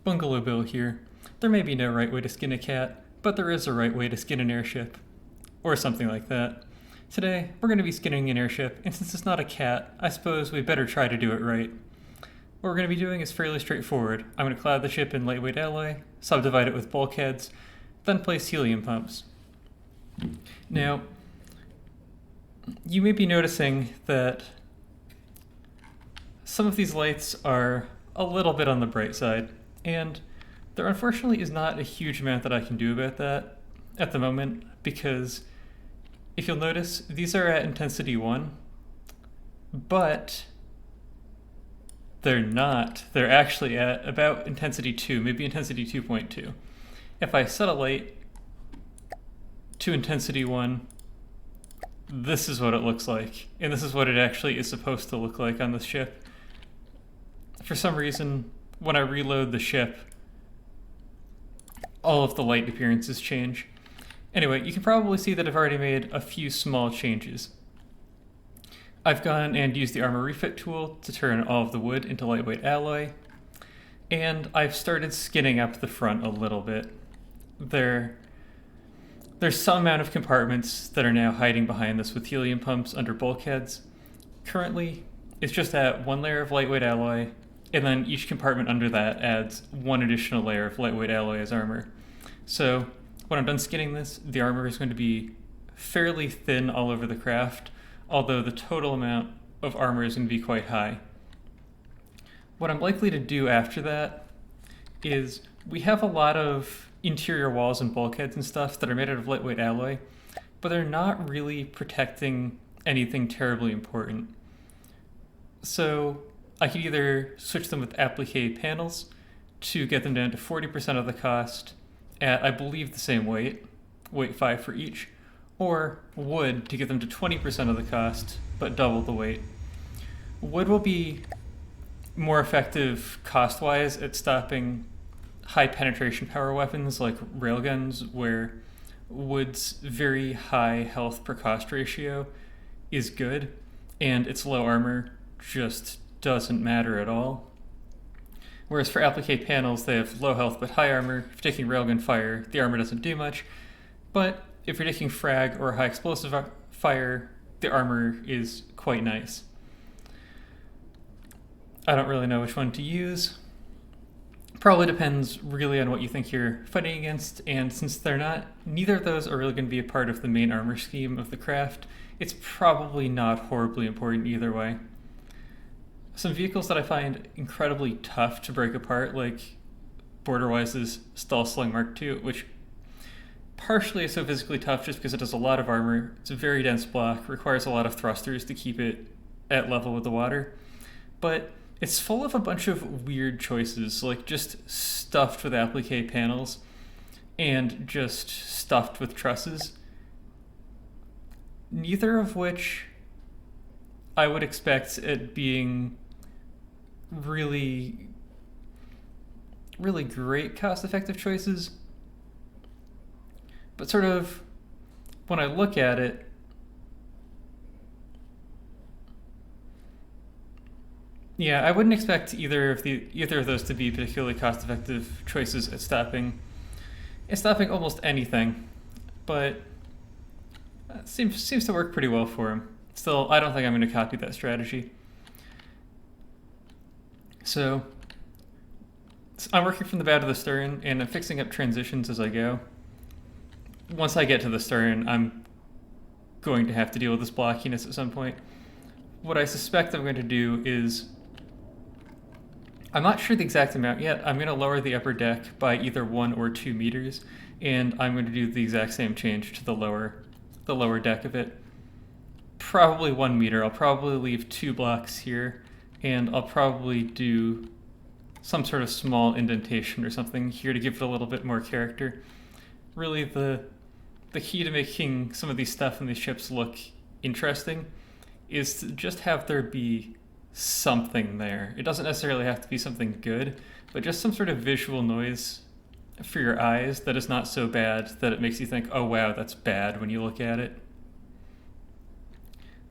Bungalow Bill here. There may be no right way to skin a cat, but there is a right way to skin an airship. Or something like that. Today, we're going to be skinning an airship, and since it's not a cat, I suppose we better try to do it right. What we're going to be doing is fairly straightforward. I'm going to clad the ship in lightweight alloy, subdivide it with bulkheads, then place helium pumps. Now, you may be noticing that some of these lights are a little bit on the bright side, and there unfortunately is not a huge amount that I can do about that at the moment, because if you'll notice, these are at intensity 1, but they're not. They're actually at about intensity 2, maybe intensity 2.2. If I set a light to intensity 1, this is what it looks like, and this is what it actually is supposed to look like on this ship. For some reason, when I reload the ship, all of the light appearances change. Anyway, you can probably see that I've already made a few small changes. I've gone and used the armor refit tool to turn all of the wood into lightweight alloy, and I've started skinning up the front a little bit. There's some amount of compartments that are now hiding behind this with helium pumps under bulkheads. Currently, it's just at one layer of lightweight alloy, and then each compartment under that adds one additional layer of lightweight alloy as armor. So when I'm done skinning this, the armor is going to be fairly thin all over the craft, although the total amount of armor is going to be quite high. What I'm likely to do after that is we have a lot of interior walls and bulkheads and stuff that are made out of lightweight alloy, but they're not really protecting anything terribly important. So I could either switch them with applique panels to get them down to 40% of the cost at, I believe, the same weight 5 for each, or wood to get them to 20% of the cost, but double the weight. Wood will be more effective cost-wise at stopping high penetration power weapons like railguns, where wood's very high health per cost ratio is good, and its low armor just doesn't matter at all. Whereas for applique panels, they have low health but high armor. If you're taking railgun fire, the armor doesn't do much, but if you're taking frag or high explosive fire, the armor is quite nice. I don't really know which one to use. Probably depends really on what you think you're fighting against, and since neither of those are really going to be a part of the main armor scheme of the craft, it's probably not horribly important either way. Some vehicles that I find incredibly tough to break apart, like Borderwise's Stralsund Mark II, which partially is so physically tough just because it has a lot of armor, it's a very dense block, requires a lot of thrusters to keep it at level with the water, but it's full of a bunch of weird choices, like just stuffed with applique panels and just stuffed with trusses, neither of which I would expect it being really, really great cost-effective choices. But sort of, when I look at it, yeah, I wouldn't expect either of those to be particularly cost-effective choices at stopping almost anything. But it seems to work pretty well for him. Still, I don't think I'm going to copy that strategy. So I'm working from the bow to the stern, and I'm fixing up transitions as I go. Once I get to the stern, I'm going to have to deal with this blockiness at some point. What I suspect I'm going to do is, I'm not sure the exact amount yet, I'm going to lower the upper deck by either 1 or 2 meters, and I'm going to do the exact same change to the lower deck of it. Probably 1 meter. I'll probably leave 2 blocks here, and I'll probably do some sort of small indentation or something here to give it a little bit more character. Really, the key to making some of these stuff in these ships look interesting is to just have there be something there. It doesn't necessarily have to be something good, but just some sort of visual noise for your eyes that is not so bad that it makes you think, oh wow, that's bad when you look at it.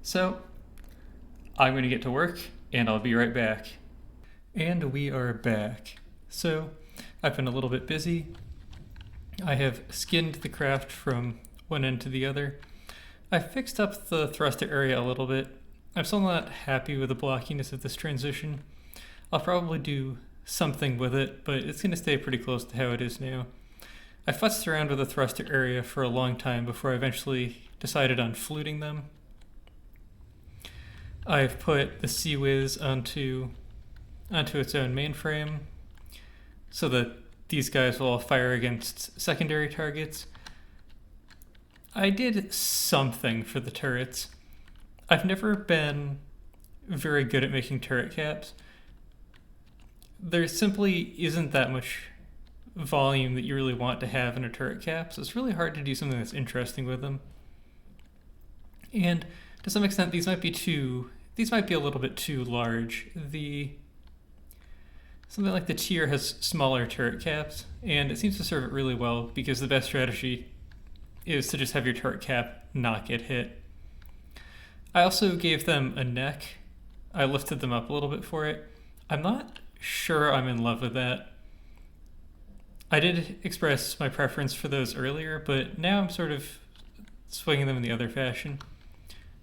So I'm going to get to work, and I'll be right back. And we are back. So I've been a little bit busy. I have skinned the craft from one end to the other. I fixed up the thruster area a little bit. I'm still not happy with the blockiness of this transition. I'll probably do something with it, but it's going to stay pretty close to how it is now. I futzed around with the thruster area for a long time before I eventually decided on fluting them. I've put the Sea-Wiz onto its own mainframe so that these guys will all fire against secondary targets. I did something for the turrets. I've never been very good at making turret caps. There simply isn't that much volume that you really want to have in a turret cap, so it's really hard to do something that's interesting with them. And to some extent, these might be a little bit too large. Something like the tier has smaller turret caps, and it seems to serve it really well because the best strategy is to just have your turret cap not get hit. I also gave them a neck. I lifted them up a little bit for it. I'm not sure I'm in love with that. I did express my preference for those earlier, but now I'm sort of swinging them in the other fashion.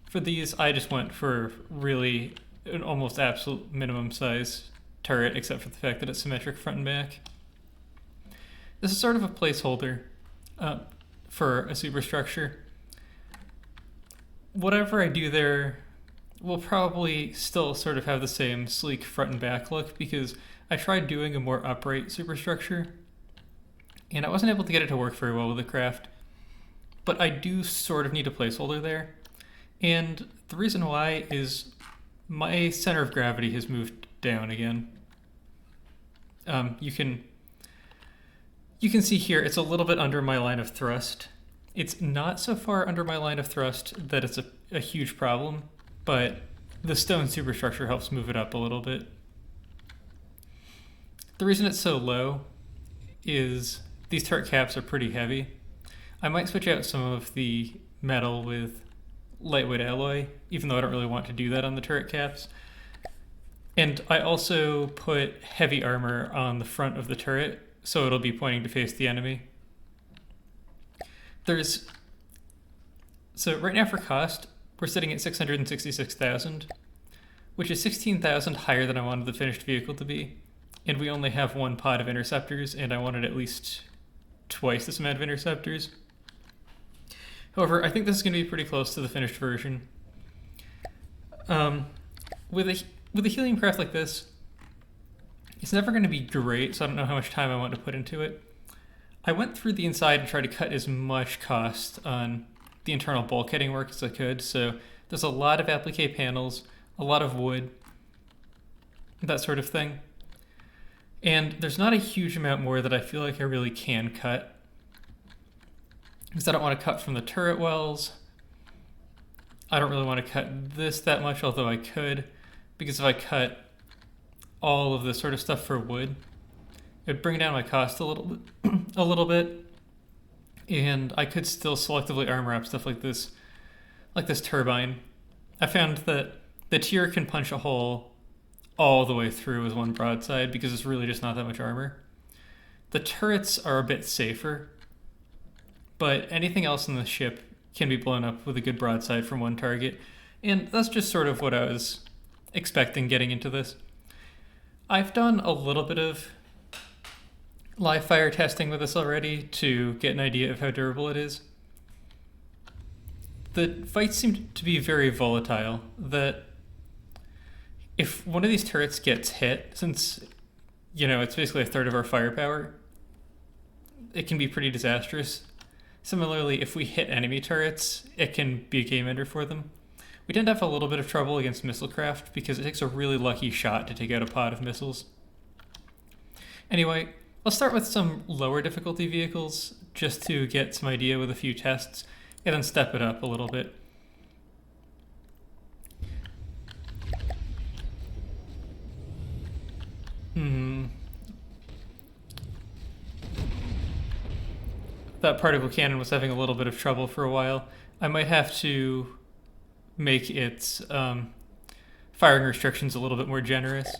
For these, I just went for really an almost absolute minimum size turret, except for the fact that it's symmetric front and back. This is sort of a placeholder for a superstructure. Whatever I do there will probably still sort of have the same sleek front and back look because I tried doing a more upright superstructure and I wasn't able to get it to work very well with the craft. But I do sort of need a placeholder there. And the reason why is my center of gravity has moved down again. You can see here it's a little bit under my line of thrust. It's not so far under my line of thrust that it's a huge problem, but the stone superstructure helps move it up a little bit. The reason it's so low is these turret caps are pretty heavy. I might switch out some of the metal with lightweight alloy, even though I don't really want to do that on the turret caps. And I also put heavy armor on the front of the turret, so it'll be pointing to face the enemy. So right now for cost, we're sitting at 666,000, which is 16,000 higher than I wanted the finished vehicle to be. And we only have one pod of interceptors, and I wanted at least twice this amount of interceptors. However, I think this is going to be pretty close to the finished version. With a helium craft like this, it's never going to be great, so I don't know how much time I want to put into it. I went through the inside and tried to cut as much cost on the internal bulkheading work as I could, so there's a lot of applique panels, a lot of wood, that sort of thing. And there's not a huge amount more that I feel like I really can cut, because I don't want to cut from the turret wells. I don't really want to cut this that much, although I could, because if I cut all of this sort of stuff for wood, it would bring down my cost a little bit, and I could still selectively armor up stuff like this turbine. I found that the tier can punch a hole all the way through with one broadside because it's really just not that much armor. The turrets are a bit safer, but anything else in the ship can be blown up with a good broadside from one target, and that's just sort of what I was expecting getting into this. I've done a little bit of live fire testing with this already to get an idea of how durable it is. The fights seem to be very volatile, that if one of these turrets gets hit, since, it's basically a third of our firepower, it can be pretty disastrous. Similarly, if we hit enemy turrets, it can be a game ender for them. We tend to have a little bit of trouble against missile craft because it takes a really lucky shot to take out a pod of missiles. Anyway, I'll start with some lower difficulty vehicles just to get some idea with a few tests, and then step it up a little bit. That particle cannon was having a little bit of trouble for a while. I might have to make its firing restrictions a little bit more generous.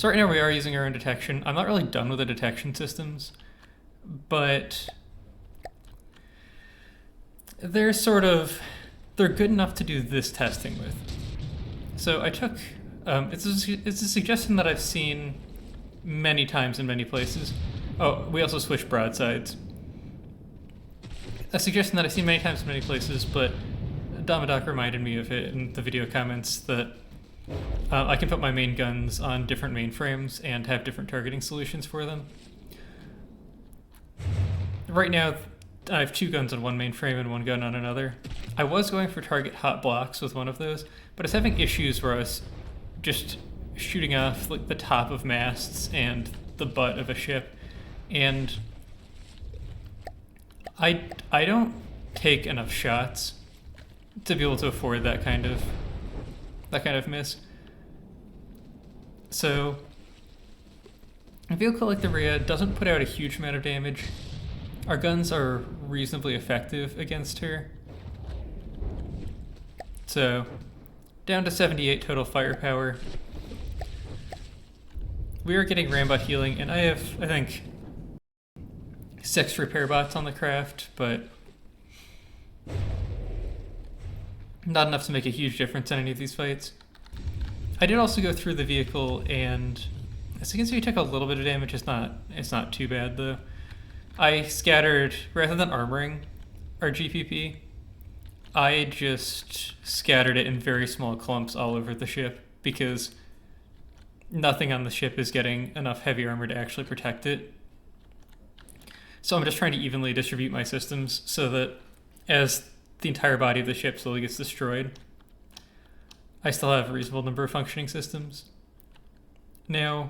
So right now we are using our own detection. I'm not really done with the detection systems, but they're good enough to do this testing with. So I took, it's a suggestion that I've seen many times in many places. Oh, we also switched broadsides. A suggestion that I've seen many times in many places, but Damadoc reminded me of it in the video comments that I can put my main guns on different mainframes and have different targeting solutions for them. Right now, I have 2 guns on one mainframe and 1 gun on another. I was going for target hot blocks with one of those, but I was having issues where I was just shooting off like the top of masts and the butt of a ship, and I don't take enough shots to be able to afford that kind of miss. So a vehicle like the Rhea doesn't put out a huge amount of damage. Our guns are reasonably effective against her. So down to 78 total firepower. We are getting Rambot healing, and I have, I think, 6 repair bots on the craft, but not enough to make a huge difference in any of these fights. I did also go through the vehicle, and as you can see, we took a little bit of damage. It's not too bad though. I scattered, rather than armoring our GPP, I just scattered it in very small clumps all over the ship because nothing on the ship is getting enough heavy armor to actually protect it. So I'm just trying to evenly distribute my systems so that as the entire body of the ship slowly gets destroyed, I still have a reasonable number of functioning systems. Now,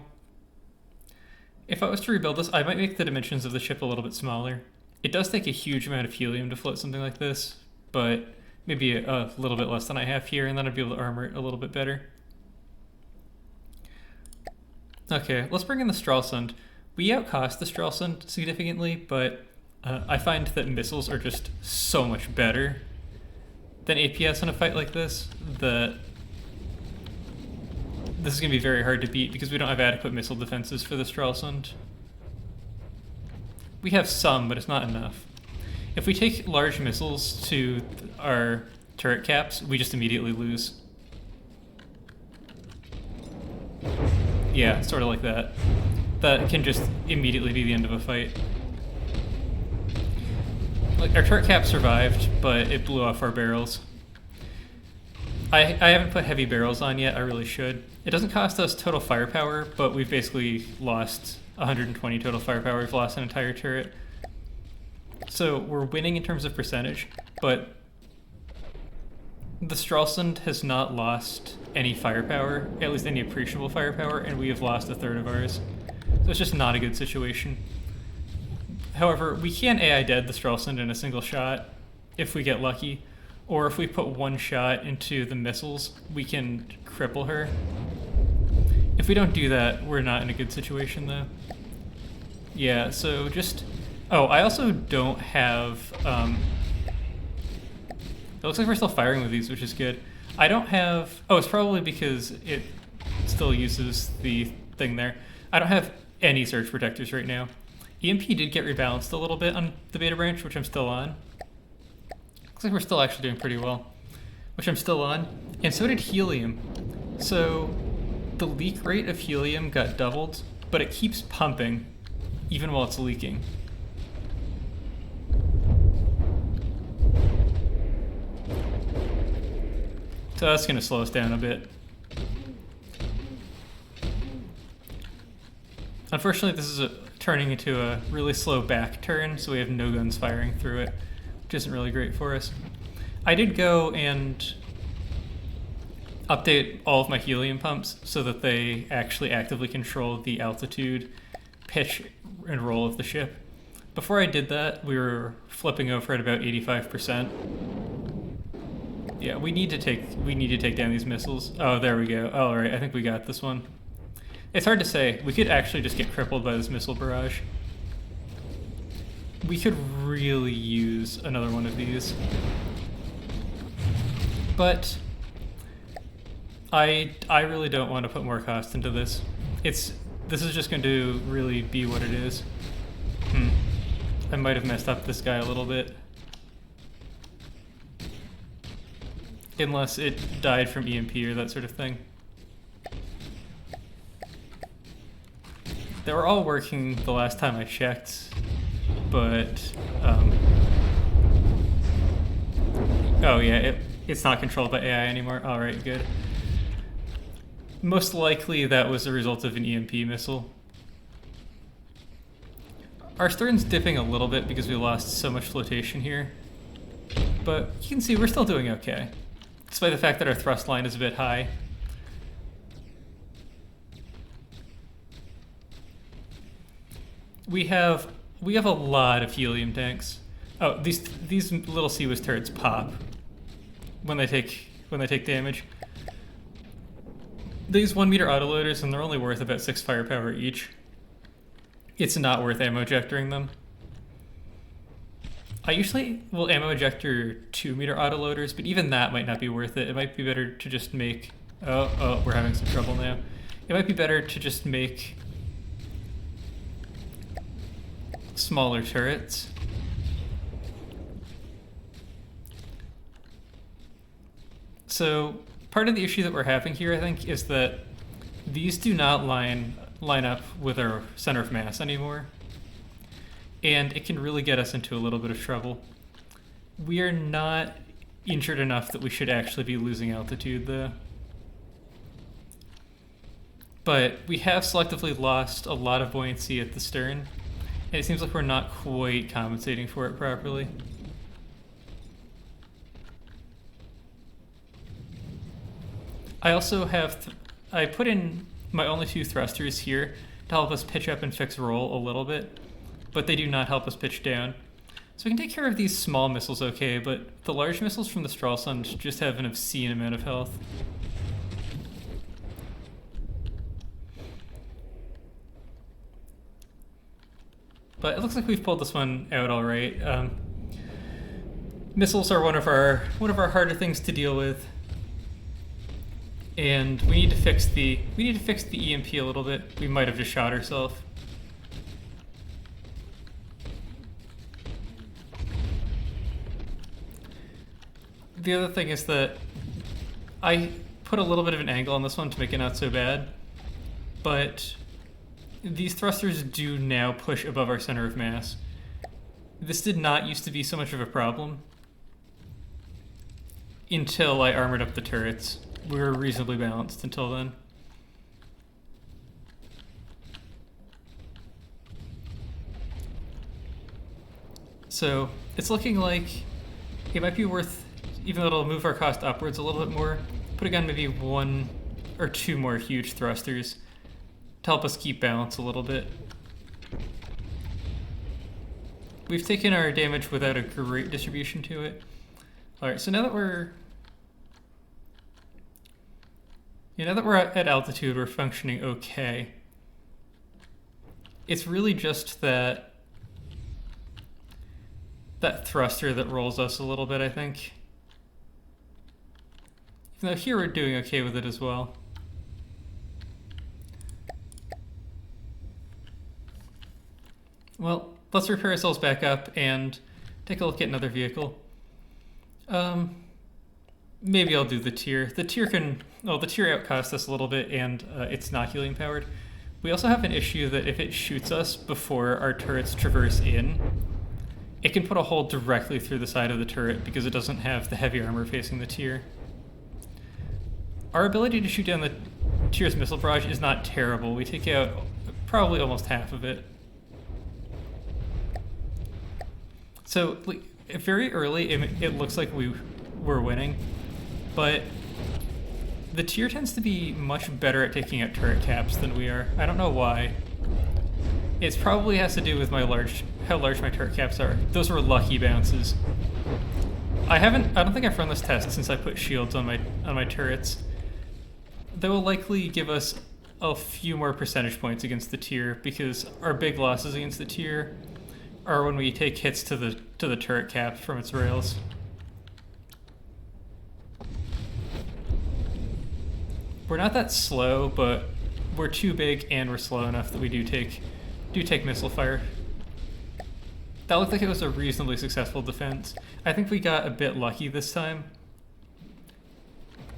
if I was to rebuild this, I might make the dimensions of the ship a little bit smaller. It does take a huge amount of helium to float something like this, but maybe a little bit less than I have here, and then I'd be able to armor it a little bit better. Okay, let's bring in the Stralsund. We outcost the Stralsund significantly, but I find that missiles are just so much better than APS in a fight like this that this is going to be very hard to beat because we don't have adequate missile defenses for the Stralsund. We have some, but it's not enough. If we take large missiles to our turret caps, we just immediately lose. Yeah, sort of like that. That can just immediately be the end of a fight. Like, our turret cap survived, but it blew off our barrels. I haven't put heavy barrels on yet, I really should. It doesn't cost us total firepower, but we've basically lost 120 total firepower. We've lost an entire turret. So we're winning in terms of percentage, but the Stralsund has not lost any firepower, at least any appreciable firepower, and we have lost a third of ours. So it's just not a good situation. However, we can AI dead the Stralsund in a single shot if we get lucky, or if we put one shot into the missiles, we can cripple her. If we don't do that, we're not in a good situation though. Yeah, so just... Oh, I also don't have... It looks like we're still firing with these, which is good. I don't have... Oh, it's probably because it still uses the thing there. I don't have any surge protectors right now. EMP did get rebalanced a little bit on the beta branch, which I'm still on. Looks like we're still actually doing pretty well, which I'm still on. And so did helium. So the leak rate of helium got doubled, but it keeps pumping even while it's leaking. So that's going to slow us down a bit. Unfortunately, this is turning into a really slow back turn, so we have no guns firing through it, which isn't really great for us. I did go and update all of my helium pumps so that they actually actively control the altitude, pitch, and roll of the ship. Before I did that, we were flipping over at about 85%. Yeah, we need to take down these missiles. Oh, there we go. Oh, all right, I think we got this one. It's hard to say. We could actually just get crippled by this missile barrage. We could really use another one of these. But I really don't want to put more cost into this. This is just going to really be what it is. I might have messed up this guy a little bit. Unless it died from EMP or that sort of thing. They were all working the last time I checked, but oh yeah, it's not controlled by AI anymore. All right, good. Most likely that was a result of an EMP missile. Our stern's dipping a little bit because we lost so much flotation here, but you can see we're still doing okay, despite the fact that our thrust line is a bit high. We have a lot of helium tanks. Oh, these little CWIS turrets pop when they take damage. These 1 meter autoloaders, and they're only worth about 6 firepower each. It's not worth ammo ejectoring them. I usually will ammo ejector 2 meter autoloaders, but even that might not be worth it. It might be better to just make... Oh, we're having some trouble now. It might be better to just make smaller turrets. So part of the issue that we're having here, I think, is that these do not line up with our center of mass anymore, and it can really get us into a little bit of trouble. We are not injured enough that we should actually be losing altitude, though. But we have selectively lost a lot of buoyancy at the stern, and it seems like we're not quite compensating for it properly. I also have... I put in my only 2 thrusters here to help us pitch up and fix roll a little bit, but they do not help us pitch down. So we can take care of these small missiles okay, but the large missiles from the Stralsund just have an obscene amount of health. But it looks like we've pulled this one out all right. Missiles are one of our harder things to deal with, and we need to fix the EMP a little bit. We might have just shot ourselves. The other thing is that I put a little bit of an angle on this one to make it not so bad, but these thrusters do now push above our center of mass. This did not used to be so much of a problem until I armored up the turrets. We were reasonably balanced until then. So it's looking like it might be worth, even though it'll move our cost upwards a little bit more, putting on maybe 1 or 2 more huge thrusters to help us keep balance a little bit. We've taken our damage without a great distribution to it. Alright, so now that we're at altitude, we're functioning okay. It's really just that thruster that rolls us a little bit, I think. Even though here we're doing okay with it as well. Well, let's repair ourselves back up and take a look at another vehicle. Maybe I'll do the tier. The tier outcosts us a little bit, and it's not helium powered. We also have an issue that if it shoots us before our turrets traverse in, it can put a hole directly through the side of the turret because it doesn't have the heavy armor facing the tier. Our ability to shoot down the tier's missile barrage is not terrible. We take out probably almost half of it. So very early, it looks like we're winning, but the tier tends to be much better at taking out turret caps than we are. I don't know why. It probably has to do with how large my turret caps are. Those were lucky bounces. I don't think I've run this test since I put shields on my turrets. They will likely give us a few more percentage points against the tier because our big losses against the tier are when we take hits to the turret cap from its rails. We're not that slow, but we're too big and we're slow enough that we do take missile fire. That looked like it was a reasonably successful defense. I think we got a bit lucky this time.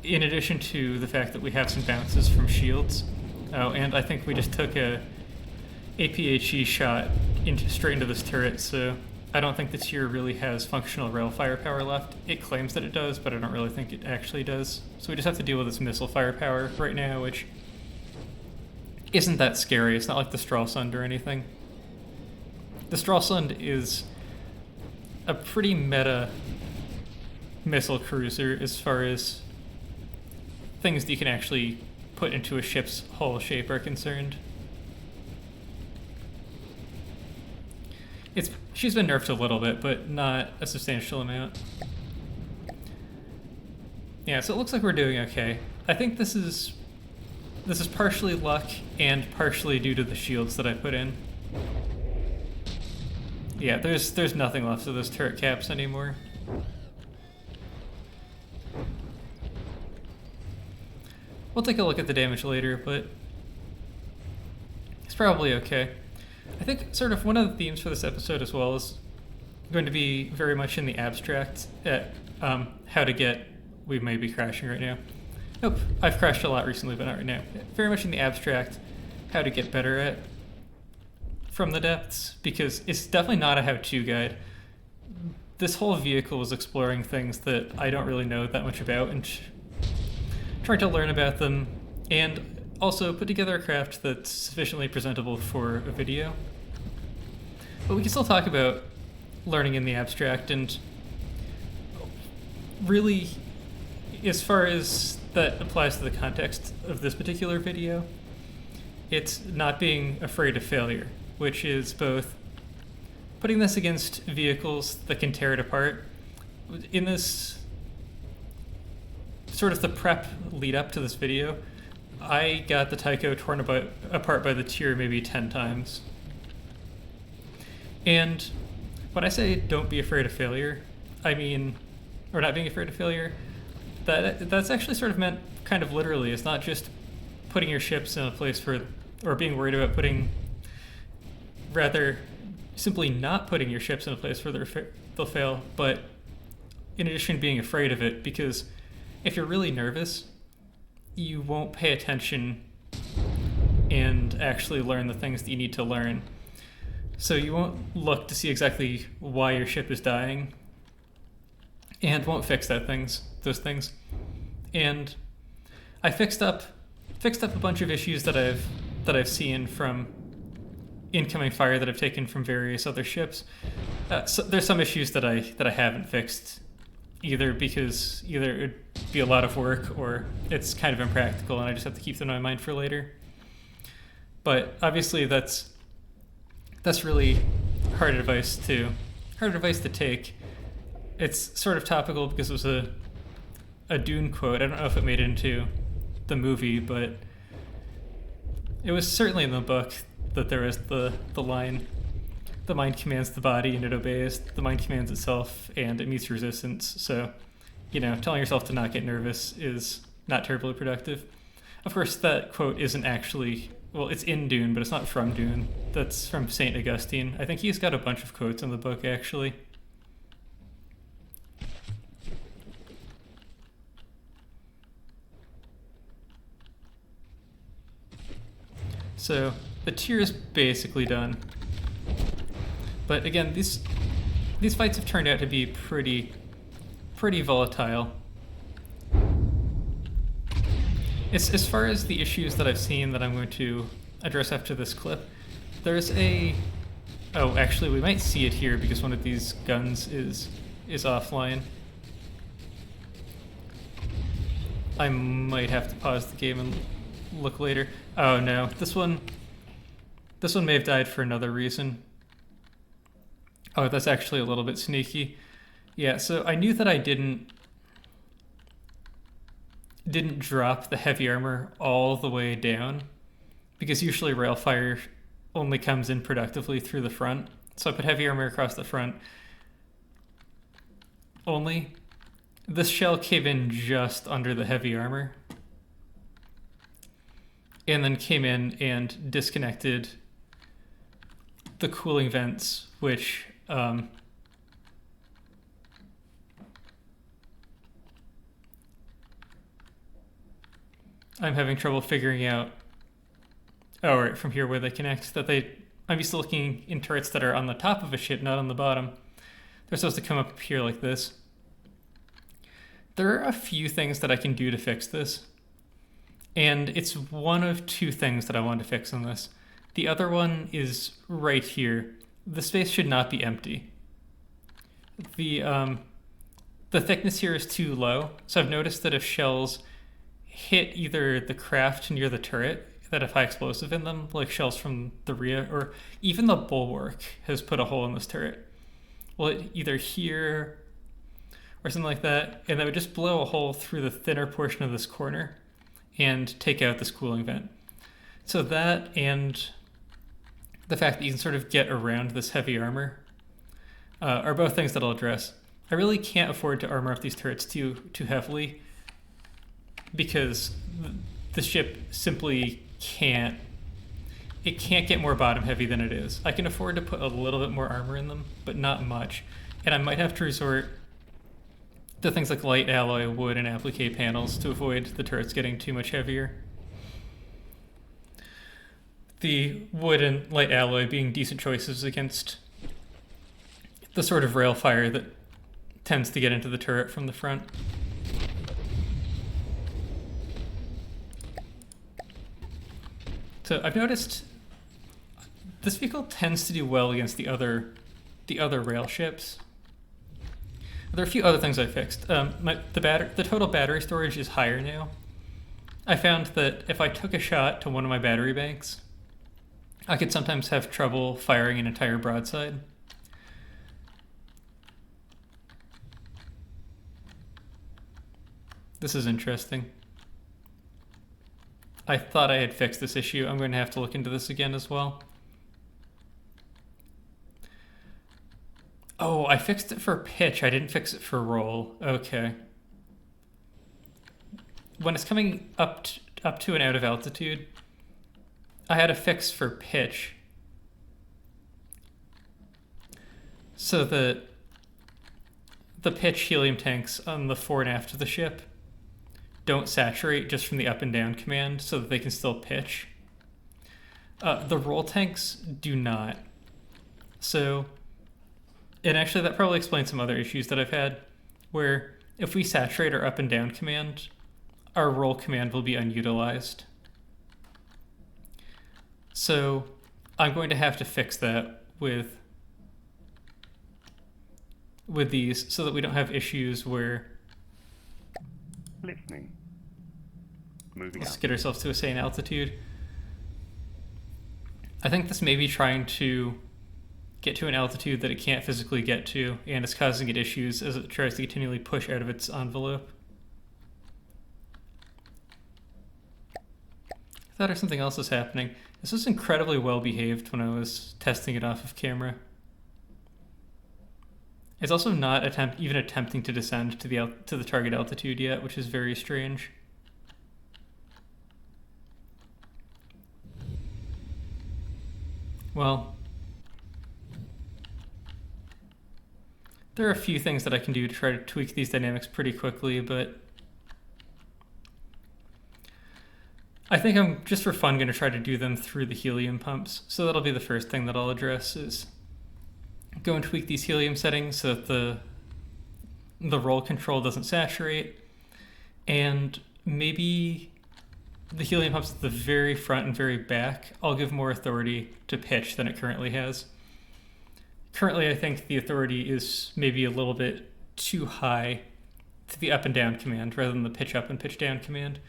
In addition to the fact that we have some bounces from shields. Oh, and I think we just took a APHE shot straight into this turret, so I don't think the tier really has functional rail firepower left. It claims that it does, but I don't really think it actually does. So we just have to deal with its missile firepower right now, which isn't that scary. It's not like the Stralsund or anything. The Stralsund is a pretty meta missile cruiser as far as things that you can actually put into a ship's hull shape are concerned. She's been nerfed a little bit, but not a substantial amount. Yeah, so it looks like we're doing okay. I think this is partially luck and partially due to the shields that I put in. Yeah, there's nothing left of those turret caps anymore. We'll take a look at the damage later, but it's probably okay. I think sort of one of the themes for this episode as well is going to be very much in the abstract at how to get... We may be crashing right now. Nope, I've crashed a lot recently, but not right now. Very much in the abstract, how to get better at from the depths, because it's definitely not a how-to guide. This whole vehicle is exploring things that I don't really know that much about and trying to learn about them, and also put together a craft that's sufficiently presentable for a video. But we can still talk about learning in the abstract, and really, as far as that applies to the context of this particular video, it's not being afraid of failure, which is both putting this against vehicles that can tear it apart. In this sort of the prep lead up to this video, I got the Tycho torn apart by the tier maybe 10 times. And when I say don't be afraid of failure, I mean, or not being afraid of failure, that's actually sort of meant kind of literally. It's not just putting your ships in a place where, or being worried about rather simply not putting your ships in a place where they'll fail, but in addition being afraid of it, because if you're really nervous, you won't pay attention and actually learn the things that you need to learn. So you won't look to see exactly why your ship is dying, and won't fix those things. And I fixed up a bunch of issues that I've seen from incoming fire that I've taken from various other ships. So there's some issues that I haven't fixed, either because it would be a lot of work or it's kind of impractical and I just have to keep them in my mind for later. But obviously that's really hard advice to take. It's sort of topical because it was a Dune quote. I don't know if it made it into the movie, but it was certainly in the book that there is the line, the mind commands the body and it obeys. The mind commands itself and it meets resistance. So, telling yourself to not get nervous is not terribly productive. Of course, that quote isn't actually, well, it's in Dune, but it's not from Dune. That's from St. Augustine. I think he's got a bunch of quotes in the book, actually. So the tier is basically done. But again, these fights have turned out to be pretty volatile. As far as the issues that I've seen that I'm going to address after this clip, there's oh, actually we might see it here because one of these guns is offline. I might have to pause the game and look later. Oh no, this one may have died for another reason. Oh, that's actually a little bit sneaky. Yeah, so I knew that I didn't drop the heavy armor all the way down, because usually railfire only comes in productively through the front. So I put heavy armor across the front. Only this shell came in just under the heavy armor. and then came in and disconnected the cooling vents, which I'm having trouble figuring out. Oh, right, from here where they connect. I'm used to looking in turrets that are on the top of a ship, not on the bottom. They're supposed to come up here like this. There are a few things that I can do to fix this, and it's one of two things that I want to fix on this. The other one is right here. The space should not be empty. The thickness here is too low, so I've noticed that if shells hit either the craft near the turret that have high explosive in them, like shells from the Rhea, or even the bulwark has put a hole in this turret. Well, it either here or something like that, and that would just blow a hole through the thinner portion of this corner and take out this cooling vent. So that, and the fact that you can sort of get around this heavy armor, are both things that I'll address. I really can't afford to armor up these turrets too heavily, because the ship simply can't get more bottom heavy than it is. I can afford to put a little bit more armor in them, but not much. And I might have to resort to things like light alloy, wood, and applique panels to avoid the turrets getting too much heavier. The wood and light alloy being decent choices against the sort of rail fire that tends to get into the turret from the front. So I've noticed this vehicle tends to do well against the other rail ships. There are a few other things I fixed. The total battery storage is higher now. I found that if I took a shot to one of my battery banks, I could sometimes have trouble firing an entire broadside. This is interesting. I thought I had fixed this issue. I'm going to have to look into this again as well. Oh, I fixed it for pitch. I didn't fix it for roll. Okay. When it's coming up to and out of altitude, I had a fix for pitch, so that the pitch helium tanks on the fore and aft of the ship don't saturate just from the up and down command, so that they can still pitch. The roll tanks do not. So, and actually that probably explains some other issues that I've had, where if we saturate our up and down command, our roll command will be unutilized. So I'm going to have to fix that with these, so that we don't have issues where listening. Let's get ourselves to a sane altitude. I think this may be trying to get to an altitude that it can't physically get to, and it's causing it issues as it tries to continually push out of its envelope. I thought something else was happening. This was incredibly well behaved when I was testing it off of camera. It's also not even attempting to descend to the target altitude yet, which is very strange. Well, there are a few things that I can do to try to tweak these dynamics pretty quickly, but I think I'm just for fun going to try to do them through the helium pumps. So that'll be the first thing that I'll address, is go and tweak these helium settings so that the roll control doesn't saturate, and maybe the helium pumps at the very front and very back, I'll give more authority to pitch than it currently has. Currently, I think the authority is maybe a little bit too high to the up and down command rather than the pitch up and pitch down command,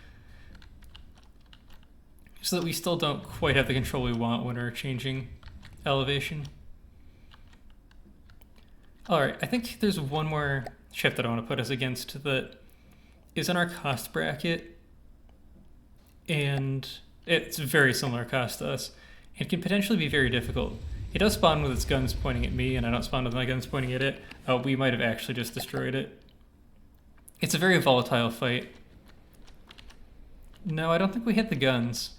so that we still don't quite have the control we want when we're changing elevation. Alright, I think there's one more ship that I want to put us against that is in our cost bracket, and it's very similar cost to us, and can potentially be very difficult. It does spawn with its guns pointing at me, and I don't spawn with my guns pointing at it. We might have actually just destroyed it. It's a very volatile fight. No, I don't think we hit the guns.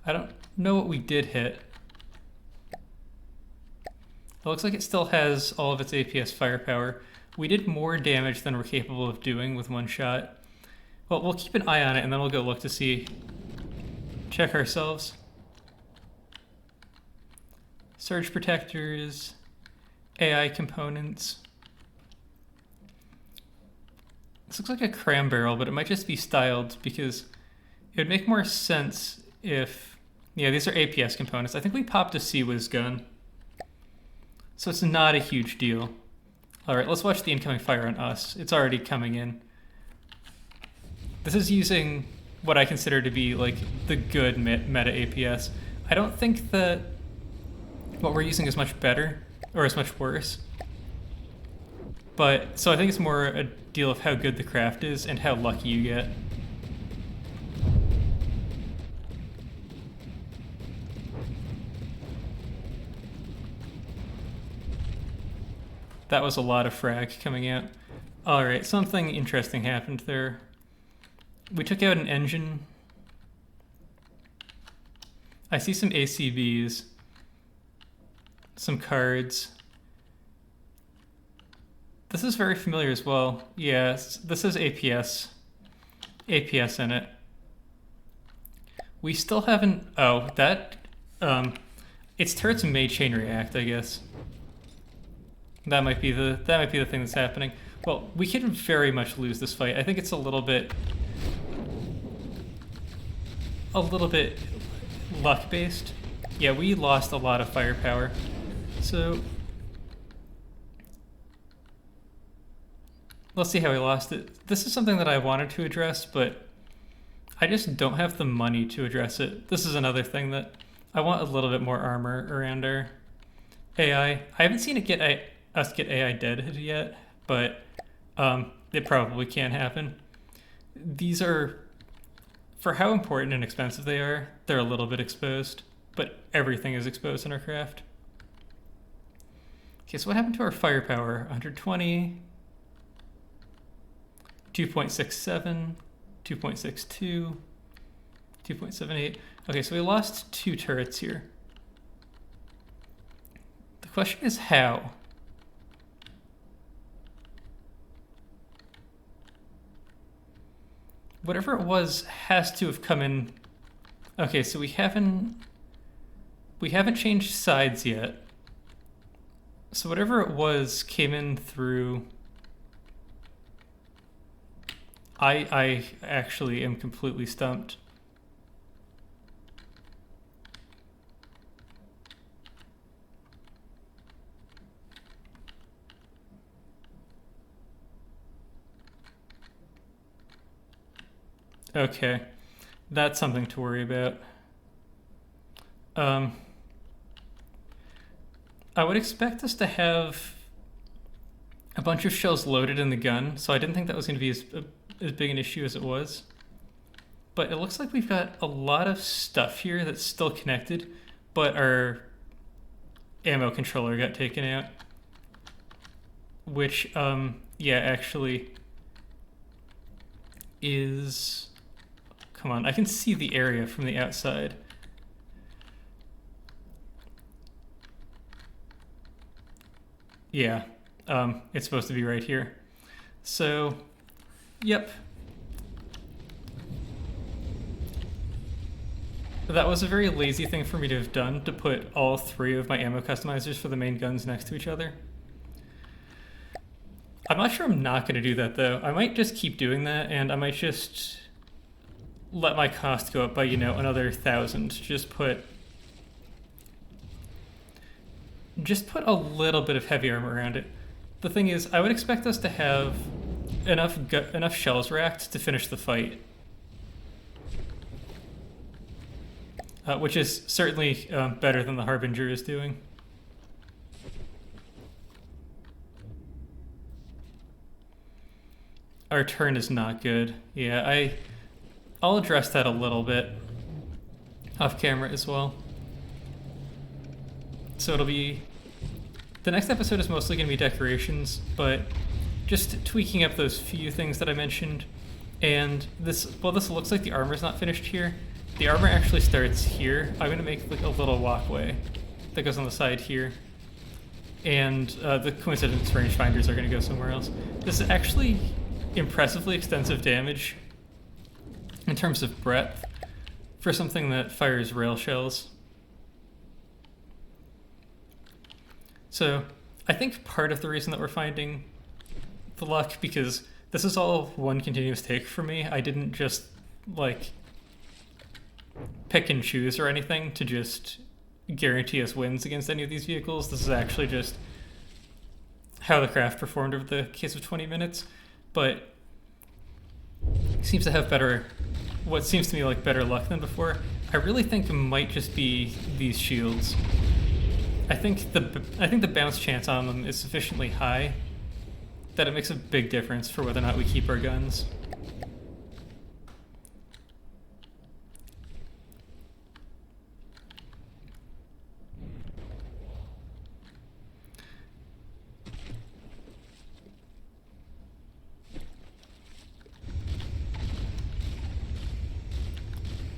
I don't know what we did hit. It looks like it still has all of its APS firepower. We did more damage than we're capable of doing with one shot. Well, we'll keep an eye on it and then we'll go look to see. Check ourselves. Surge protectors, AI components. This looks like a cram barrel, but it might just be styled because it would make more sense if... Yeah, these are APS components. I think we popped a Sea-Whiz gun. So it's not a huge deal. Alright, let's watch the incoming fire on us. It's already coming in. This is using what I consider to be like the good meta APS. I don't think that what we're using is much better or is much worse. But, so I think it's more a deal of how good the craft is and how lucky you get. That was a lot of frag coming out. Alright, something interesting happened there. We took out an engine. I see some ACBs. Some cards. This is very familiar as well. Yes, this is APS. APS in it. We still haven't... Oh, that... its turrets may chain react, I guess. That might be the thing that's happening. Well, we could very much lose this fight. I think it's a little bit luck based. Yeah, we lost a lot of firepower. So let's see how we lost it. This is something that I wanted to address, but I just don't have the money to address it. This is another thing that I want a little bit more armor around our AI. I haven't seen it get us get AI dead yet, but it probably can happen. These are, for how important and expensive they are, they're a little bit exposed, but everything is exposed in our craft. Okay, so what happened to our firepower? 120, 2.67, 2.62, 2.78. Okay, so we lost 2 turrets here. The question is how? Whatever it was has to have come in. Okay, so we haven't changed sides yet. So whatever it was came in through. I actually am completely stumped. Okay, that's something to worry about. I would expect us to have a bunch of shells loaded in the gun, so I didn't think that was going to be as big an issue as it was. But it looks like we've got a lot of stuff here that's still connected, but our ammo controller got taken out. Which, yeah, actually is... Come on, I can see the area from the outside. Yeah, it's supposed to be right here. So, yep. That was a very lazy thing for me to have done, to put all 3 of my ammo customizers for the main guns next to each other. I'm not sure I'm not going to do that, though. I might just keep doing that, and I might just let my cost go up by, you know, another 1,000. Just put a little bit of heavy armor around it. The thing is, I would expect us to have enough shells racked to finish the fight. Which is certainly better than the Harbinger is doing. Our turn is not good. Yeah, I'll address that a little bit off camera as well. So it'll be... The next episode is mostly going to be decorations, but just tweaking up those few things that I mentioned. And this, well, this looks like the armor's not finished here. The armor actually starts here. I'm going to make like a little walkway that goes on the side here. And the coincidence rangefinders are going to go somewhere else. This is actually impressively extensive damage in terms of breadth for something that fires rail shells. So I think part of the reason that we're finding the luck, because this is all one continuous take for me. I didn't just like pick and choose or anything to just guarantee us wins against any of these vehicles. This is actually just how the craft performed over the case of 20 minutes, but seems to have what seems to me like better luck than before. I really think it might just be these shields. I think the bounce chance on them is sufficiently high that it makes a big difference for whether or not we keep our guns.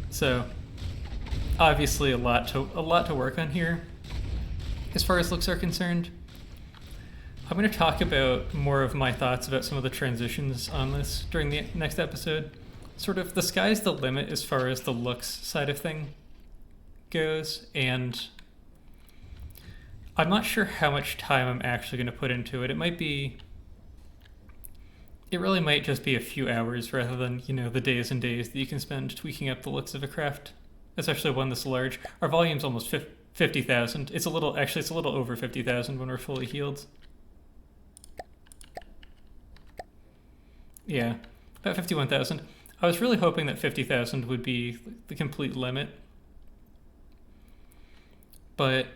So, obviously a lot to work on here as far as looks are concerned. I'm going to talk about more of my thoughts about some of the transitions on this during the next episode. Sort of the sky's the limit as far as the looks side of thing goes, and I'm not sure how much time I'm actually going to put into it. It really might just be a few hours rather than, the days and days that you can spend tweaking up the looks of a craft, especially one this large. Our volume's almost 50,000. It's a little over 50,000 when we're fully healed. Yeah, about 51,000. I was really hoping that 50,000 would be the complete limit, but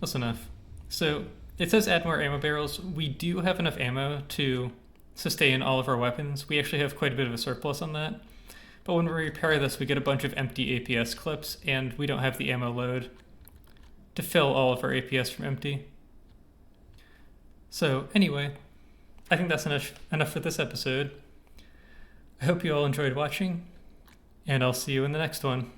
that's enough. So it says add more ammo barrels. We do have enough ammo to sustain all of our weapons. We actually have quite a bit of a surplus on that. But when we repair this, we get a bunch of empty APS clips, and we don't have the ammo load to fill all of our APS from empty. So anyway, I think that's enough for this episode. I hope you all enjoyed watching, and I'll see you in the next one.